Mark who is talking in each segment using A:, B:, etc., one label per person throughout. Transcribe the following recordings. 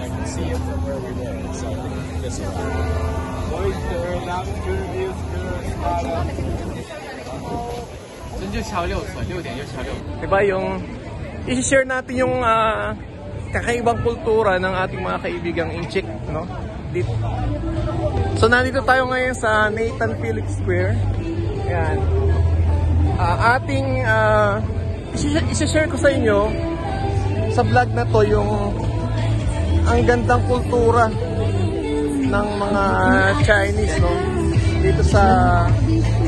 A: can see it from where we were. So this one. Oyster, lobster,
B: diba yung i-share natin yung kakaibang kultura ng ating mga kaibigang Inchik, no? Dito. So nandito tayo ngayon sa Nathan Philip Square. Ayan. Ating i-share ko sa inyo sa vlog na to yung ang gandang kultura ng mga Chinese, no? Dito sa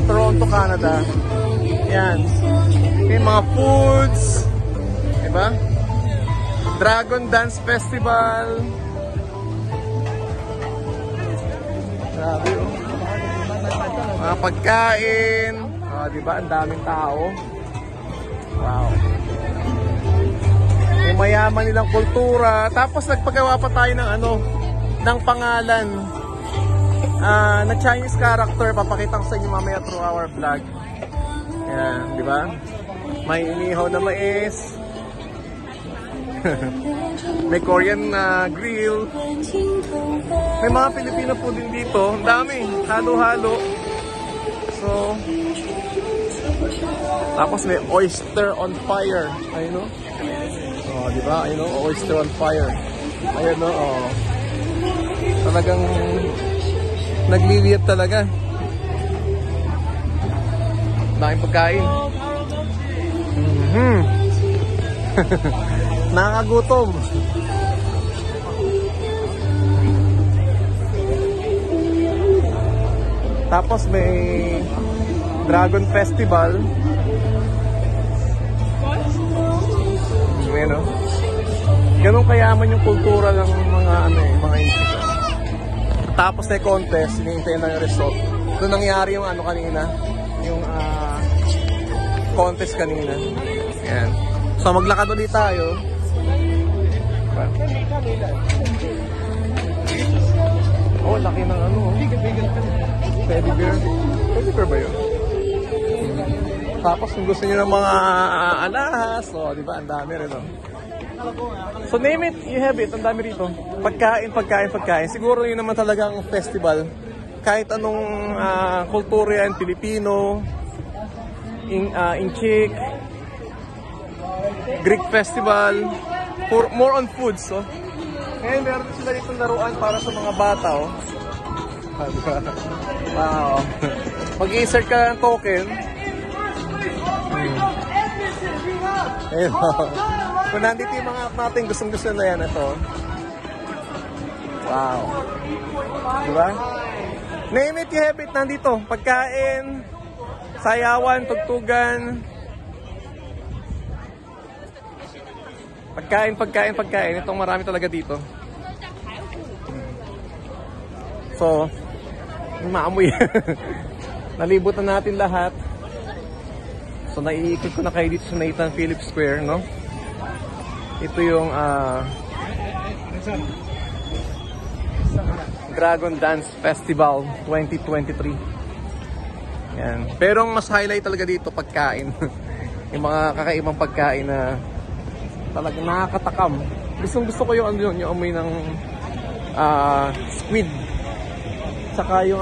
B: Toronto, Canada. Yan. May mga foods. Diba? Dragon Dance Festival. Grabe, oh. Mga pagkain. Diba? Ang daming tao. Wow. May mayaman nilang kultura. Tapos nagpagawa pa tayo ng ng pangalan na Chinese character. Papakita ko sa inyo mamaya through our vlog. Ayan, di ba? May inihaw na mais. May Korean grill. May mga Pilipino po din dito. Ang dami. Halo-halo. So, tapos may oyster on fire. Ayun, no? Oh, di ba? Ayun, no? Oyster on fire. Ayun, no? Oh. Talagang nagliliyap talaga. Daming pagkain. Nakagutom. Tapos may Dragon Festival. Ayan, ganun kayaman yung kultura ng mga mga Inchik. Tapos may contest, hinihintay ng result. Doon nangyari yung kanina, yung contest kanina. Ayan. So maglakad ulit tayo. Oh, laki ng teddy bear. Teddy bear ba yun? Tapos kung gusto niyo ng mga alahas, di ba? Ang dami rin, So name it, you have it. Ang dami rito. Pagkain. Siguro yun naman talagang festival. Kahit anong kultura yan, Pilipino, Inchik, Greek festival, more on foods, Ngayon meron sila dito laruan para sa mga bata, Wow. Mag-insert ka ng token. Ayun, kung nandito yung mga natin gustong-gusto na yan, ito. Wow. Diba? Name it, you have it, nandito. Pagkain, sayawan, tugtugan. Pagkain. Itong marami talaga dito. So, maamoy. Nalibutan natin lahat. So, naiikot ko na kayo dito sa Nathan Philip Square, no? Ito yung Dragon Dance Festival 2023. Yan. Pero ang mas highlight talaga dito, pagkain. Yung mga kakaibang pagkain na talagang nakakatakam. Gusto ko yung yung amoy ng squid. Saka yung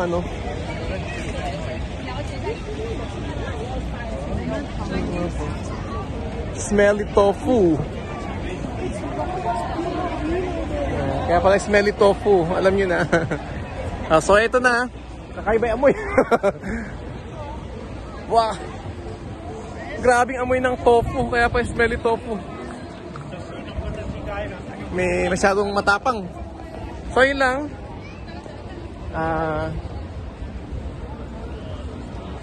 B: smelly tofu. Kaya pala smelly tofu, alam nyo na. So ito na, kakaiba yung amoy. Wow, grabing amoy ng tofu, kaya pa smelly tofu. May masyadong matapang. So yun lang.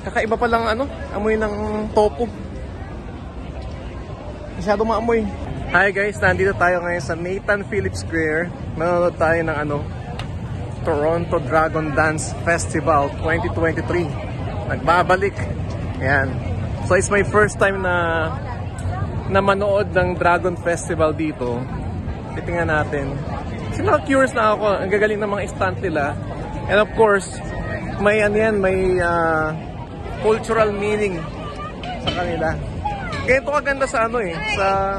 B: Kakaiba pa lang amoy ng tofu. Masyadong maamoy. Hi guys, nandito tayo ngayon sa Nathan Philip Square. Nanonood tayo ng Toronto Dragon Dance Festival 2023. Nagbabalik. Ayan. So it's my first time na manood ng Dragon Festival dito. Titingnan natin. Kasi curious na ako. Ang gagaling ng mga stunt nila. And of course, may may cultural meaning sa kanila. Ganito kaganda sa sa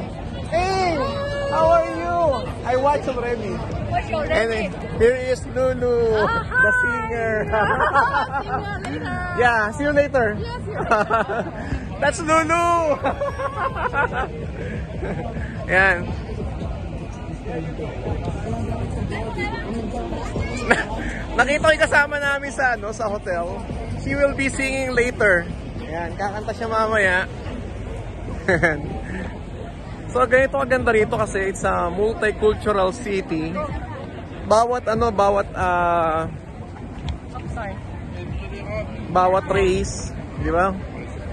B: it's already.
C: What's your
B: And here is Lulu, the singer. Yeah, see you later. That's Lulu. Yan. Nakita ko yung kasama namin sa sa hotel. She will be singing later. Yan, kakanta siya mamaya. So ganito kaganda rito kasi it's a multicultural city. Bawat bawat race, di ba?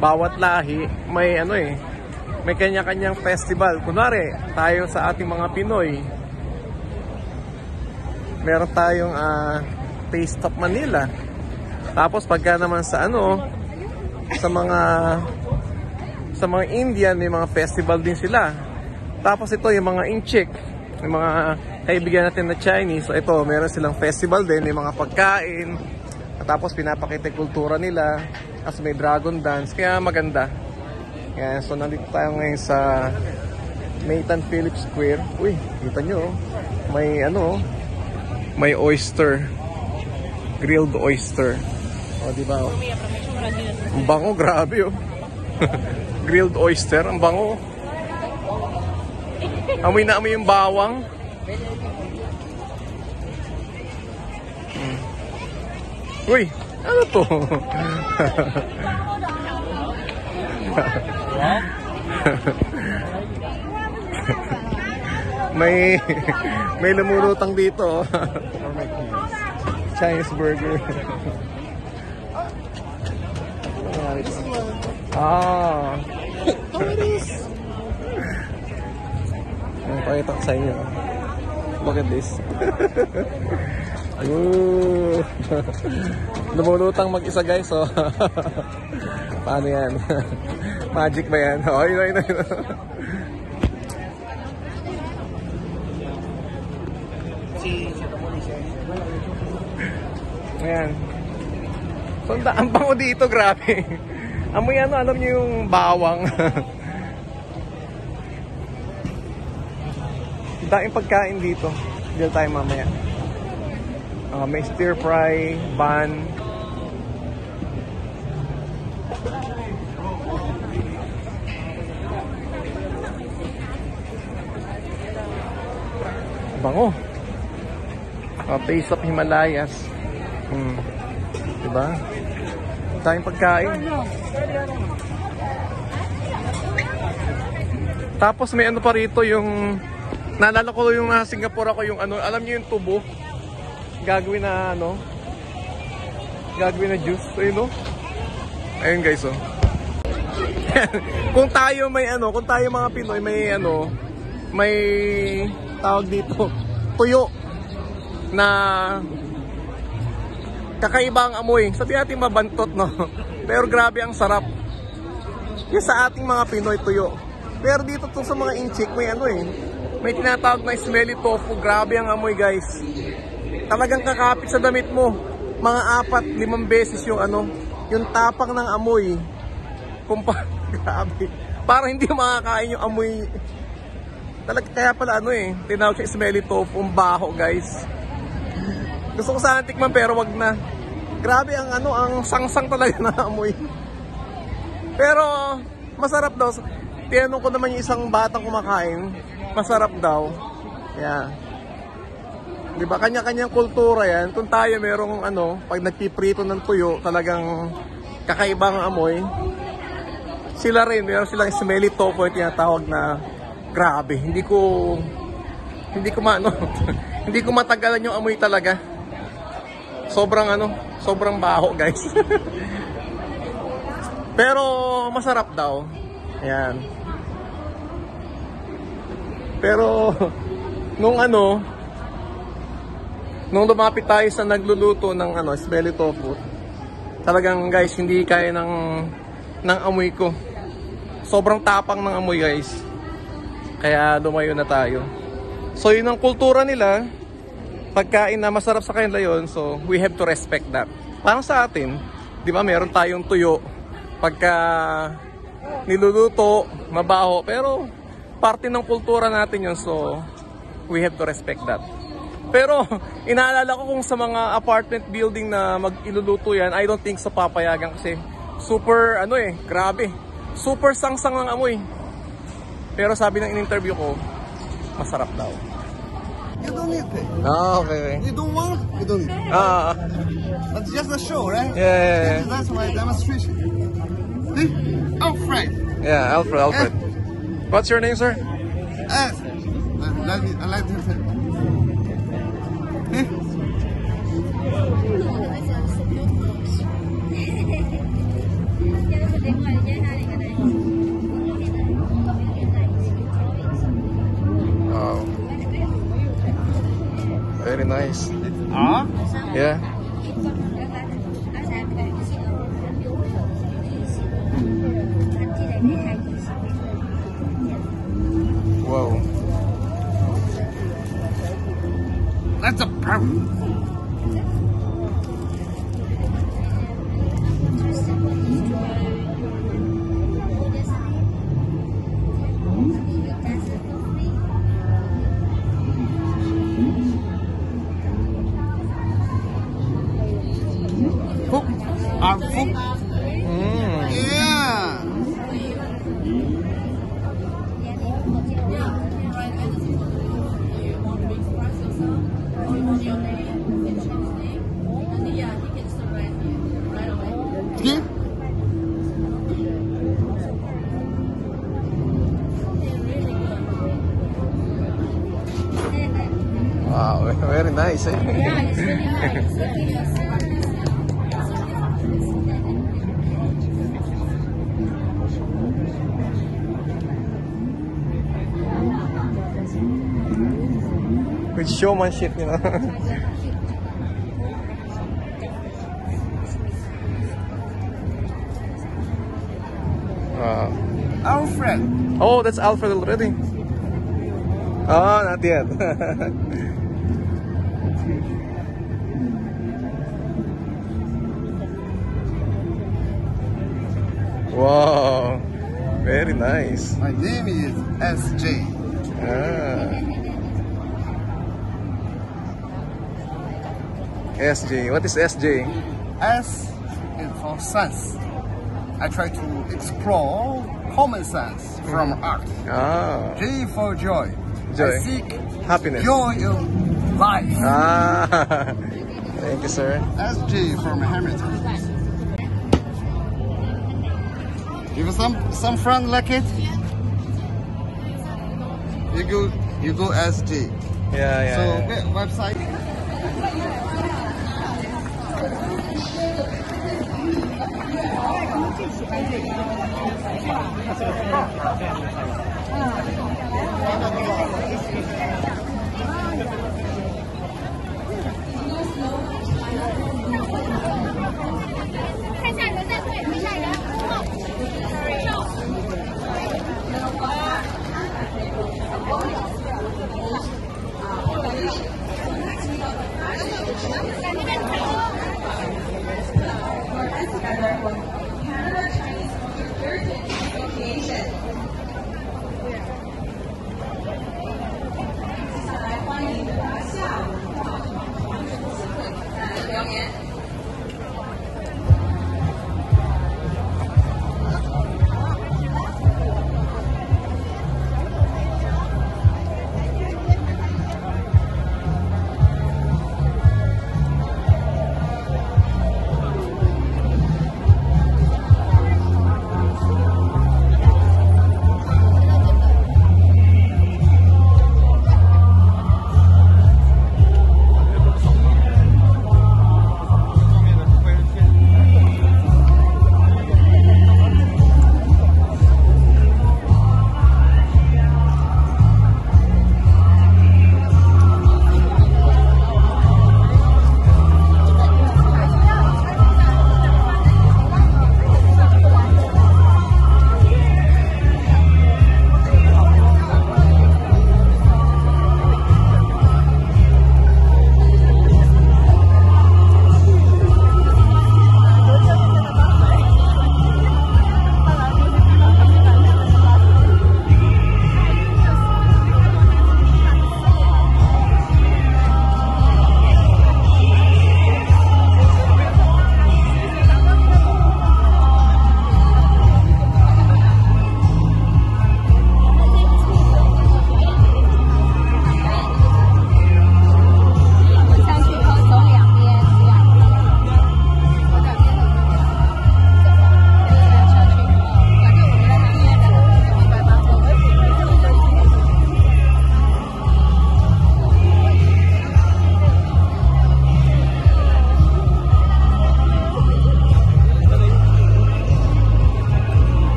B: Bawat lahi may may kanya-kanyang festival. Kunwari, tayo sa ating mga Pinoy, meron tayong Taste of Manila. Tapos pagka naman sa sa mga Indian, may mga festival din sila. Tapos ito yung mga Inchik, yung mga kaibigan natin na Chinese. So ito, meron silang festival din, may mga pagkain. Tapos pinapakita yung kultura nila. Tapos may dragon dance, kaya maganda. Yan, so nandito tayo ngayon sa Nathan Phillips Square. Uy, kita nyo, may may oyster, grilled oyster. O, di ba? Ang bango, grabe grilled oyster, ang bango. Amoy na amoy yung bawang. Uy, ano to? may lumulutang dito. Chinese burger. Pakita ko sa inyo. Look at this. Lumulutang mag-isa guys. So. Paano yan? Magic ba yan? Oh, yun. Ayan. So, ang bango dito, grabe. Amoy alam niyo yung bawang. Daing pagkain dito. Dito tayo mamaya. May stir fry, bun. Bango. Taste of Himalayas. Diba? Tayong pagkain. Tapos may pa rito yung naalala ko yung nasa Singapore ako yung alam niyo yung tubo gagawin na gagawin na juice, ayun guys. Kung tayo kung tayo mga Pinoy may tawag dito tuyo na kakaibang amoy, sabi natin mabantot, pero grabe ang sarap yung sa ating mga Pinoy tuyo. Pero dito sa mga Inchik may tinatawag na smelly tofu. Grabe ang amoy guys, talagang kakapit sa damit mo mga 4-5 beses yung yung tapang ng amoy. Grabe, parang hindi makakain yung amoy talaga. Kaya pala tinawag siya smelly tofu. Ang baho guys, gusto ko sana tikman pero wag na. Grabe ang ang sangsang talaga na amoy, pero masarap daw. Tinanong ko naman yung isang batang kumakain, masarap daw. Yeah. Di ba? Kanya-kanyang kultura yan. Kung tayo merong pag nagpiprito ng tuyo, talagang kakaibang amoy. Sila rin, meron silang smelly tofu yung tinatawag na grabe. Hindi ko hindi ko matagalan yung amoy talaga. Sobrang baho guys. Pero masarap daw. Ayan. Pero nung lumapit tayo sa nagluluto ng smelly tofu, talagang guys hindi kaya ng amoy ko. Sobrang tapang ng amoy guys. Kaya lumayo na tayo. So yun ang kultura nila. Pagkain na masarap sa kanila yun, so we have to respect that. Parang sa atin, di ba meron tayong tuyo pagka niluluto, mabaho, pero parte ng kultura natin yun. So we have to respect that. Pero inaalala ko kung sa mga apartment building na mag-iluluto yan, I don't think sa papayagan kasi super grabe. Super sangsang ang amoy. Pero sabi ng in-interview ko, masarap daw.
C: You don't need it.
B: Okay.
C: You don't want, you don't need it. That's just a show, right?
B: Yeah.
C: That's my demonstration. See? Alfred.
B: Yeah, Alfred. What's your name, sir?
C: I like to say.
B: Wow. Very nice.
C: Ah?
B: Yeah. Wow.
C: That's a problem. Cook. Cook. Yeah. Yeah.
B: Wow, very nice.
D: Yeah, it's really nice.
B: With showmanship, you know. Wow.
C: Alfred.
B: Oh, that's Alfred already. Oh, not yet. Wow, very nice.
C: My name is SJ.
B: SJ. What is SJ?
C: S is for sense. I try to explore common sense from art. J for joy.
B: Joy.
C: I seek
B: Happiness.
C: joy in life.
B: Thank you, sir.
C: SJ from Hamilton. If some friend like it, you go SJ.
B: Yeah.
C: So website.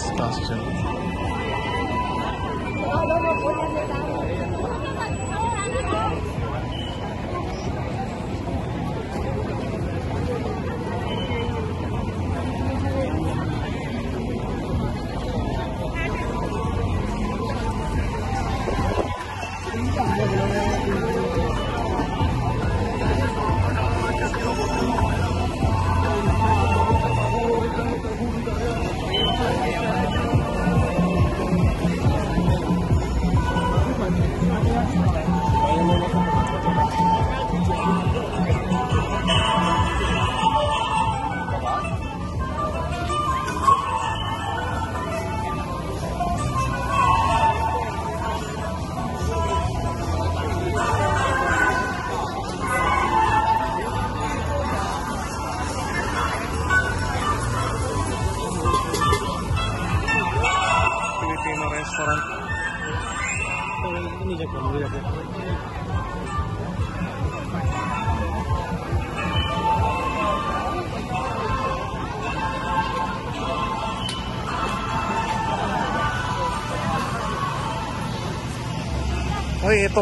B: Prince costume. Filipino restaurant. Uy, ito.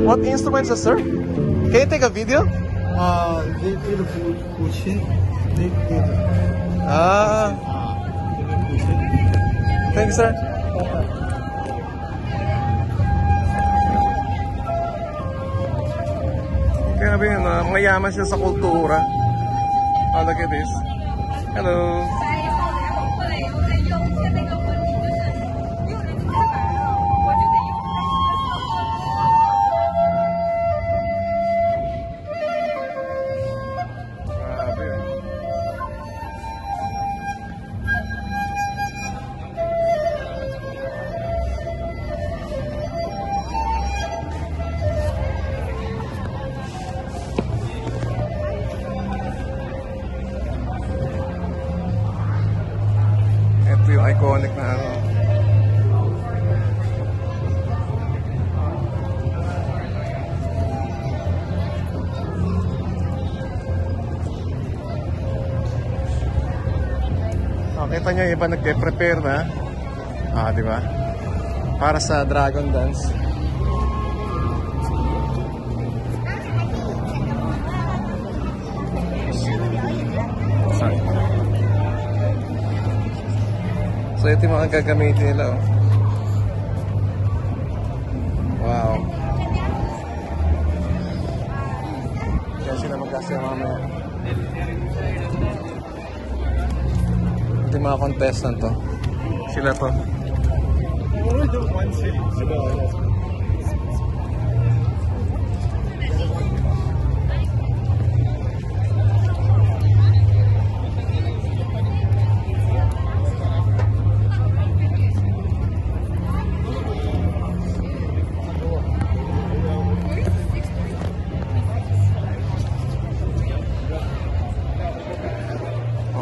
B: What instruments are, sir? Can you take a video?
C: They did Puchin. They did.
B: Thanks, sir. Grabe yun, mayaman siya sa kultura. Oh, look at this. Hello. Ito yung iconic na ano. Oh, kita nyo iba nagpe-prepare na. Di ba? Para sa Dragon Dance. Sorry. So ito yung mga gagamitin nila. Oh. Wow. Kaya sila magkasya mamaya. Ito yung mga contestant to. Sila to.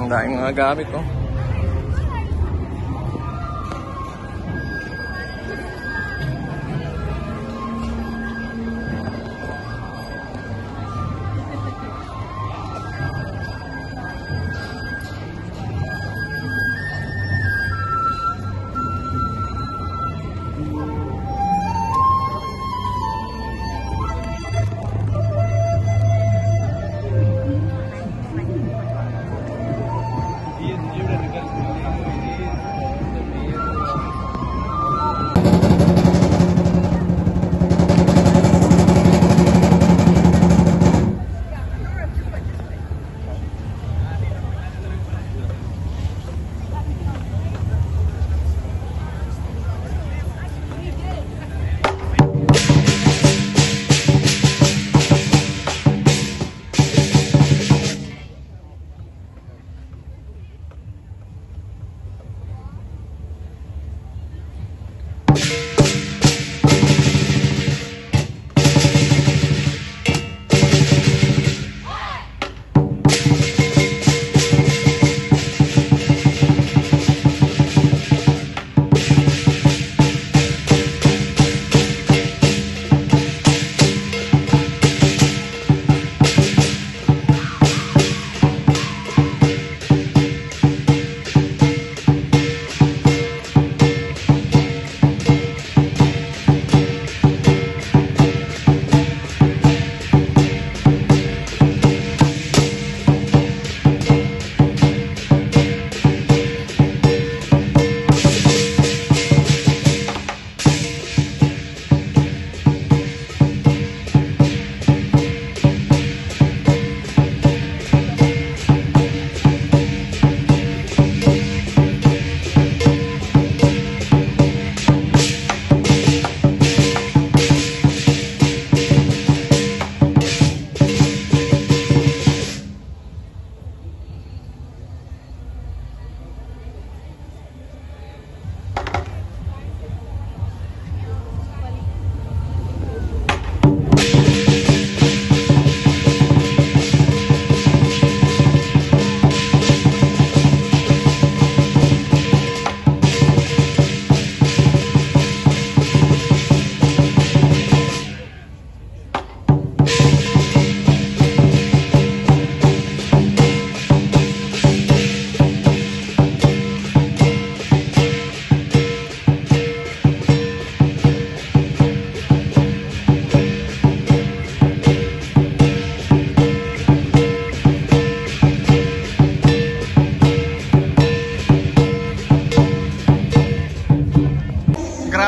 B: Ang daming mga gamit, oh.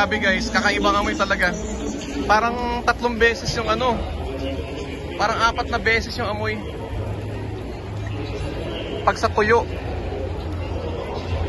B: Grabe guys, kakaibang amoy talaga. Parang 3 beses yung ano. Parang 4 na beses yung amoy. Pag sa tuyo.